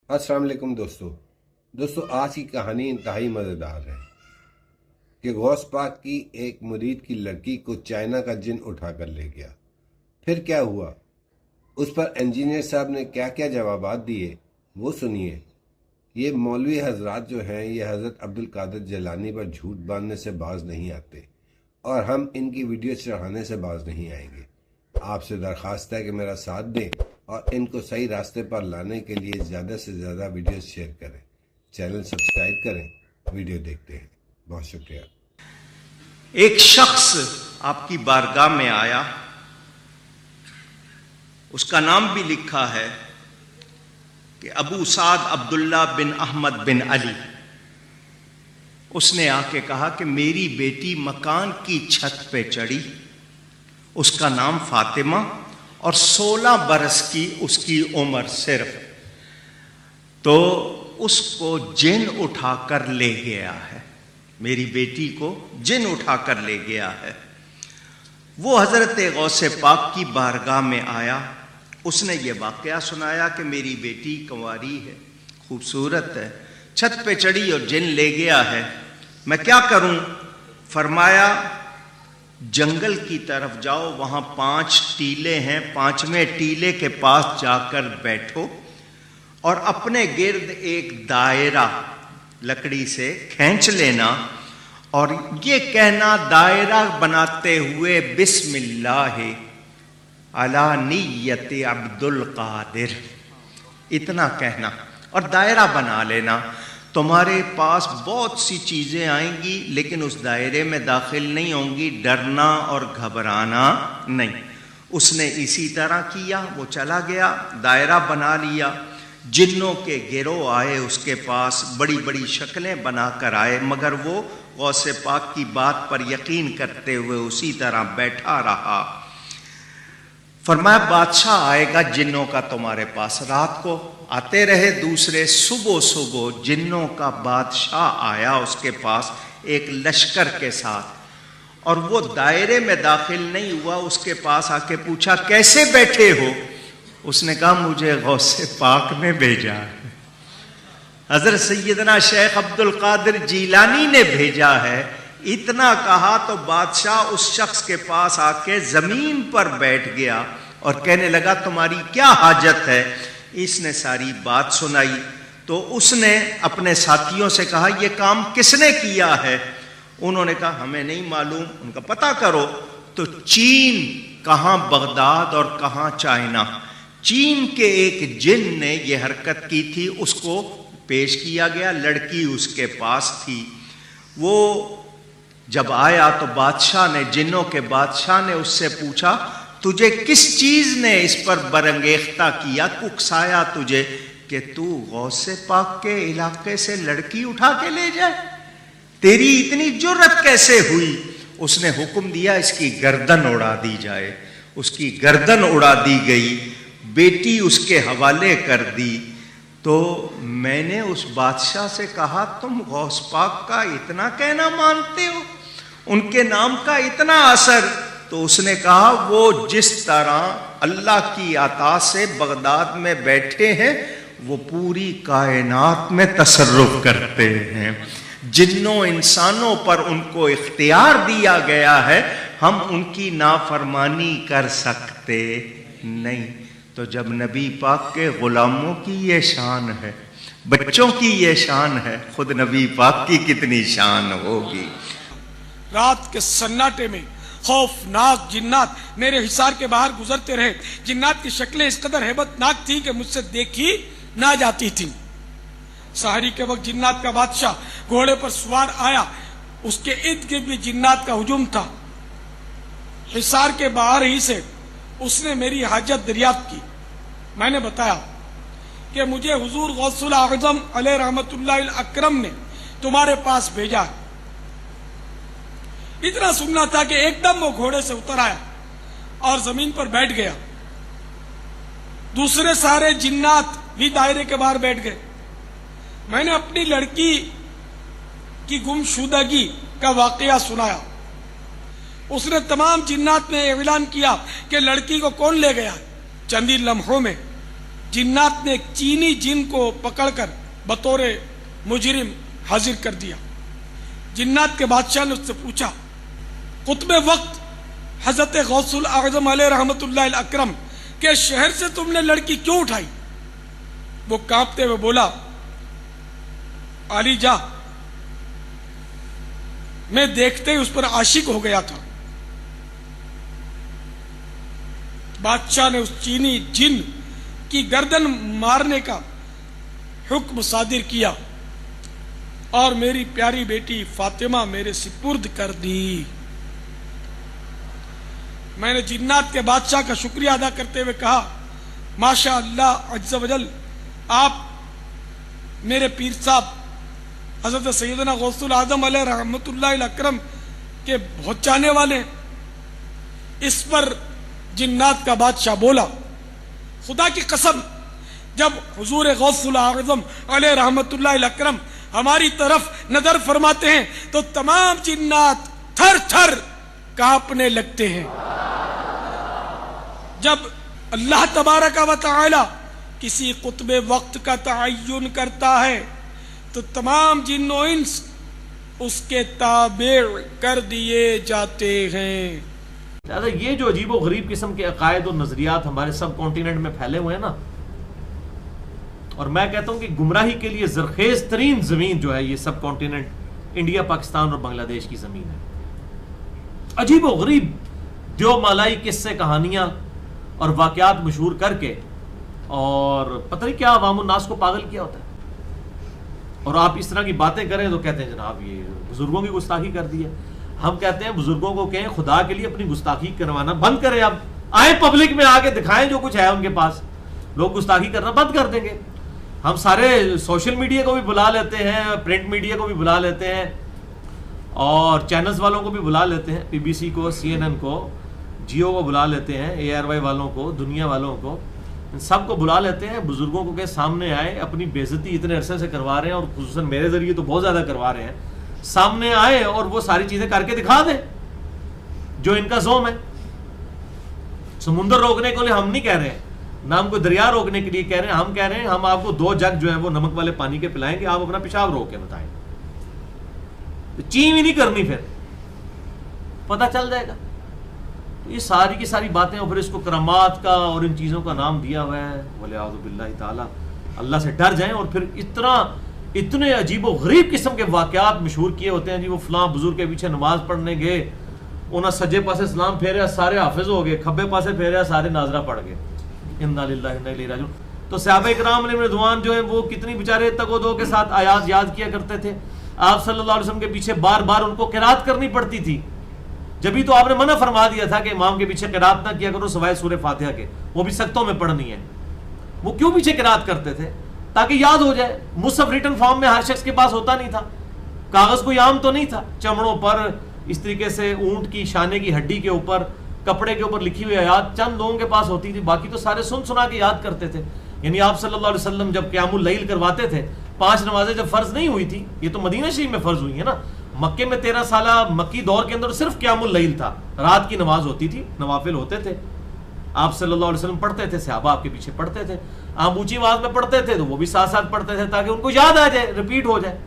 السلام علیکم دوستو آج کی کہانی انتہائی مزیدار ہے کہ غوث پاک کی ایک مرید کی لڑکی کو چائنا کا جن اٹھا کر لے گیا۔ پھر کیا ہوا، اس پر انجینئر صاحب نے کیا کیا جوابات دیے وہ سنیے۔ یہ مولوی حضرات جو ہیں یہ حضرت عبدالقادر جیلانی پر جھوٹ باندھنے سے باز نہیں آتے، اور ہم ان کی ویڈیو چڑھانے سے باز نہیں آئیں گے۔ آپ سے درخواست ہے کہ میرا ساتھ دیں اور ان کو صحیح راستے پر لانے کے لیے زیادہ سے زیادہ ویڈیوز شیئر کریں، چینل سبسکرائب کریں، ویڈیو دیکھتے ہیں۔ بہت شکریہ۔ ایک شخص آپ کی بارگاہ میں آیا، اس کا نام بھی لکھا ہے کہ ابو سعد عبداللہ بن احمد بن علی۔ اس نے آ کے کہا کہ میری بیٹی مکان کی چھت پہ چڑھی، اس کا نام فاطمہ اور 16 برس کی اس کی عمر صرف، تو اس کو جن اٹھا کر لے گیا ہے، میری بیٹی کو جن اٹھا کر لے گیا ہے۔ وہ حضرت غوث پاک کی بارگاہ میں آیا، اس نے یہ واقعہ سنایا کہ میری بیٹی کنواری ہے، خوبصورت ہے، چھت پہ چڑھی اور جن لے گیا ہے، میں کیا کروں؟ فرمایا جنگل کی طرف جاؤ، وہاں 5 ٹیلے ہیں، 5ویں ٹیلے کے پاس جا کر بیٹھو اور اپنے گرد ایک دائرہ لکڑی سے کھینچ لینا اور یہ کہنا دائرہ بناتے ہوئے بسم اللہ علی نیت عبد القادر، اتنا کہنا اور دائرہ بنا لینا۔ تمہارے پاس بہت سی چیزیں آئیں گی لیکن اس دائرے میں داخل نہیں ہوں گی، ڈرنا اور گھبرانا نہیں۔ اس نے اسی طرح کیا، وہ چلا گیا، دائرہ بنا لیا، جنوں کے گروہ آئے اس کے پاس، بڑی بڑی شکلیں بنا کر آئے، مگر وہ غوث پاک کی بات پر یقین کرتے ہوئے اسی طرح بیٹھا رہا۔ فرمایا بادشاہ آئے گا جنوں کا تمہارے پاس، رات کو آتے رہے دوسرے، صبح جنوں کا بادشاہ آیا اس کے پاس ایک لشکر کے ساتھ، اور وہ دائرے میں داخل نہیں ہوا، اس کے پاس آ کے پوچھا کیسے بیٹھے ہو؟ اس نے کہا مجھے غوث پاک نے بھیجا ہے، حضرت سیدنا شیخ عبد القادر جیلانی نے بھیجا ہے۔ اتنا کہا تو بادشاہ اس شخص کے پاس آ کے زمین پر بیٹھ گیا اور کہنے لگا تمہاری کیا حاجت ہے؟ اس نے ساری بات سنائی تو اس نے اپنے ساتھیوں سے کہا یہ کام کس نے کیا ہے؟ انہوں نے کہا ہمیں نہیں معلوم۔ ان کا پتہ کرو۔ تو چین، کہاں بغداد اور کہاں چائنا، چین کے ایک جن نے یہ حرکت کی تھی، اس کو پیش کیا گیا، لڑکی اس کے پاس تھی۔ وہ جب آیا تو بادشاہ نے، جنوں کے بادشاہ نے اس سے پوچھا تجھے کس چیز نے اس پر برانگیختہ کیا، اکسایا تجھے کہ تو غوث پاک کے علاقے سے لڑکی اٹھا کے لے جائے؟ تیری اتنی جرت کیسے ہوئی؟ اس نے حکم دیا اس کی گردن اڑا دی جائے، اس کی گردن اڑا دی گئی، بیٹی اس کے حوالے کر دی۔ تو میں نے اس بادشاہ سے کہا تم غوث پاک کا اتنا کہنا مانتے ہو، ان کے نام کا اتنا اثر؟ تو اس نے کہا وہ جس طرح اللہ کی عطا سے بغداد میں بیٹھے ہیں وہ پوری کائنات میں تصرف کرتے ہیں، جنوں انسانوں پر ان کو اختیار دیا گیا ہے، ہم ان کی نافرمانی کر سکتے نہیں۔ تو جب نبی پاک کے غلاموں کی یہ شان ہے، بچوں کی یہ شان ہے، خود نبی پاک کی کتنی شان ہوگی۔ رات کے سناٹے میں خوفناک جنات میرے حصار کے باہر گزرتے رہے۔ جنات کی شکلیں اس قدر ہیبت ناک تھی کہ مجھ سے دیکھی نہ جاتی تھی۔ سحری کے وقت جنات کا بادشاہ گھوڑے پر سوار آیا، اس کے ارد گرد بھی جنات کا ہجوم تھا۔ حصار کے باہر ہی سے اس نے میری حاجت دریافت کی۔ میں نے بتایا کہ مجھے حضور غوث الاعظم علیہ رحمت اللہ الاکرم نے تمہارے پاس بھیجا ہے۔ اتنا سننا تھا کہ ایک دم وہ گھوڑے سے اتر آیا اور زمین پر بیٹھ گیا۔ دوسرے سارے جنات بھی دائرے کے باہر بیٹھ گئے۔ میں نے اپنی لڑکی کی گمشدگی کا واقعہ سنایا۔ اس نے تمام جنات میں اعلان کیا کہ لڑکی کو کون لے گیا۔ چند ہی لمحوں میں जिन्नात ने एक चीनी जिन को पकड़कर बतौर मुजरिम हाजिर कर दिया। जिन्नात के बादशाह ने उससे पूछा, कुतबे वक्त हजरत गौसुल आज़म अलैहि रहमतुल्लाह अकरम के शहर से तुमने लड़की क्यों उठाई? वो कांपते हुए बोला, अली जा, मैं देखते ही उस पर आशिक हो गया था। बादशाह ने उस चीनी जिन की गर्दन मारने का हुक्म सादिर किया और मेरी प्यारी बेटी फातिमा मेरे सिपुर्द कर दी। मैंने जिन्नात के बादशाह का शुक्रिया अदा करते हुए कहा, माशा अल्लाह अज्ज़ वजल, आप मेरे पीर साहब हजरत सैयदना गौसुल आज़म अलैहि रहमतुल्लाह अकरम के बहुत चाहने वाले। इस पर जिन्नात का बादशाह बोला, खुदा की कसम, जब हुजूर गौसुल आज़म अलैहि रहमतुल्लाह अकरम हमारी तरफ नजर फरमाते हैं तो तमाम जिन्नात थर थर कांपने लगते हैं। जब अल्लाह तबारक व तआला किसी कुतबे वक्त का तअय्युन करता है तो तमाम जिन्नो इंस उसके ताबे कर दिए जाते हैं। दादा, ये जो अजीबो गरीब किस्म के अकायद और नजरियात हमारे सब कॉन्टिनेंट में फैले हुए हैं ना, और मैं कहता हूं कि गुमराही के लिए जरखेज तरीन जमीन जो है ये सब कॉन्टिनेंट इंडिया, पाकिस्तान और बांग्लादेश की जमीन है। अजीबो गरीब द्यो मालाई किस्से कहानियां और वाकयात मशहूर करके और पता नहीं क्या अवाम नास को पागल किया होता है। और आप इस तरह की बातें करें तो कहते हैं जनाब ये बुजुर्गों की गुस्ताखी कर दी है। हम कहते हैं बुजुर्गों को कहें खुदा के लिए अपनी गुस्ताखी करवाना बंद करें, अब आए पब्लिक में आके दिखाएं जो कुछ है उनके पास। लोग गुस्ताखी करना बंद कर देंगे। हम सारे सोशल मीडिया को भी बुला लेते हैं, प्रिंट मीडिया को भी बुला लेते हैं और चैनल्स वालों को भी बुला लेते हैं, पीबीसी को, सीएनएन को, जियो को बुला लेते हैं, एआरवाई वालों को, दुनिया वालों को, इन सबको बुला लेते हैं। बुजुर्गों को के सामने आए, अपनी बेइज्जती इतने अरसे से करवा रहे हैं और खुसूसन मेरे जरिए तो बहुत ज्यादा करवा रहे हैं, सामने आए और वो सारी चीजें करके दिखा दें जो इनका जोम है। समुंदर रोकने के लिए हम नहीं कह रहे हैं, ना हमको दरिया रोकने के लिए कह रहे हैं। हम कह रहे हैं हम आपको 2 जग जो है वो नमक वाले पानी के पिलाएंगे, आप अपना पेशाब रोक के बताएं। तो चीं भी नहीं करनी, फिर पता चल जाएगा। तो ये सारी की सारी बातें, और फिर इसको करामात का और इन चीजों का नाम दिया हुआ है। वलियाउज़ु बिल्लाहि ताला, अल्लाह से डर जाएं। और फिर इतने अजीबो गरीब किस्म के वाकयात मशहूर किए होते हैं जी। वो फलां बुजुर्ग के पीछे नमाज पढ़ने गए, उन्हें सज्जे पासे सलाम फेरे सारे हाफिज हो गए, खब्बे पासे फेरे सारे नाजरा पढ़ गए। इन्ना लिल्लाहि व इन्ना इलैहि राजिऊन। तो सहाबा इकराम रिज़वान जो है वो कितनी बेचारे तगोदो के साथ आयात याद किया करते थे। आप सल्लल्लाहु अलैहि वसल्लम के पीछे बार बार उनको क़िराअत करनी पड़ती थी। जब भी तो आपने मना फरमा दिया था कि इमाम के पीछे क़िराअत ना किया करो सिवाय सूरह फातिहा के, वो भी सख्तों में पढ़नी है। वो क्यों पीछे क़िराअत करते थे? ताकि याद हो जाए। मुसहफ रिटन फॉर्म में हर शख्स के पास होता नहीं था, कागज कोई आम तो नहीं था। चमड़ों पर इस तरीके से ऊंट की शाने की हड्डी के ऊपर, कपड़े के ऊपर लिखी हुई आयत चंद लोगों के पास होती थी, बाकी तो सारे सुन सुना के याद करते थे। यानी आप सल्लल्लाहु अलैहि वसल्लम जब क़ियामुल लैल करवाते थे, 5 नमाजें जब फर्ज नहीं हुई थी, ये तो मदीना शरीफ में फर्ज हुई है ना। मक्के में 13 साला मक्की दौर के अंदर सिर्फ क़ियामुल लैल था, रात की नमाज होती थी, नवाफिल होते थे। आप सल्लल्लाहु अलैहि वसल्लम पढ़ते थे, सहाबा आपके पीछे पढ़ते थे। आप ऊंची आवाज में पढ़ते थे तो वो भी साथ साथ पढ़ते थे ताकि उनको याद आ जाए, रिपीट हो जाए।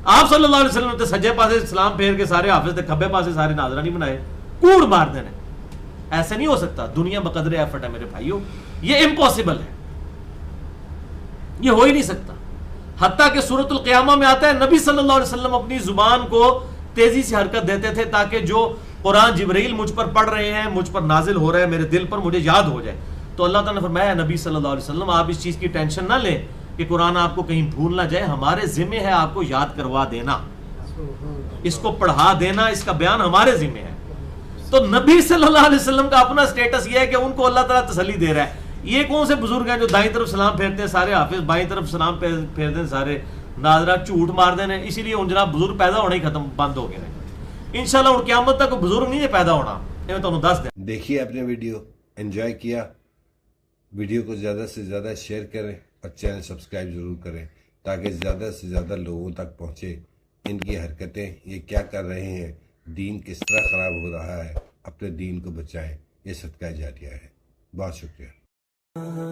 आप सल्लल्लाहु अलैहि वसल्लम तो सज्जे पासे सलाम फेर के सारे हाफिज थे, खब्बे पासे सारे नाजरा नहीं बनाए, कूड़ मार देने। ऐसे नहीं हो सकता। दुनिया बकदरे एफर्ट है मेरे भाइयों, ये इम्पॉसिबल है, ये हो ही नहीं सकता। हत्ता कि सूरतुल क़ियामा में आता है नबी सल्लल्लाहु अलैहि वसल्लम अपनी जुबान को तेजी से हरकत देते थे ताकि जो कुरान जिब्रील मुझ पर पढ़ रहे हैं, मुझ पर नाजिल हो रहा है, मेरे दिल पर मुझे याद हो जाए। तो अल्लाह ताला ने फरमाया नबी सल्लल्लाहु अलैहि वसल्लम आप इस चीज की टेंशन ना लें कि कुरान आपको कहीं भूल ना जाए, हमारे जिम्मे है आपको याद करवा देना, इसको पढ़ा देना, इसका बयान हमारे जिम्मे है। तो नबी सल्लल्लाहु अलैहि वसल्लम का अपना स्टेटस ये है कि उनको अल्लाह ताला तसल्ली दे रहा है। ये कौन से बुजुर्ग हैं जो दाईं तरफ सलाम फेरते हैं सारे हाफिज, बाईं तरफ सलाम फेरते हैं सारे नाजरा, झूठ मार देने। इसीलिए उन जनाब बुजुर्ग पैदा होने ही खत्म बंद हो गए। इंशाल्लाह उन क़यामत तक बुजुर्ग नहीं है पैदा होना, ये मैं तुहानू दस दें। देखिए अपने वीडियो एंजॉय किया, वीडियो को ज़्यादा से ज़्यादा शेयर करें और चैनल सब्सक्राइब ज़रूर करें ताकि ज़्यादा से ज़्यादा लोगों तक पहुँचे इनकी हरकतें, ये क्या कर रहे हैं, दीन किस तरह ख़राब हो रहा है, अपने दीन को बचाएं। ये सदका जारिया है। बहुत शुक्रिया। uh-huh.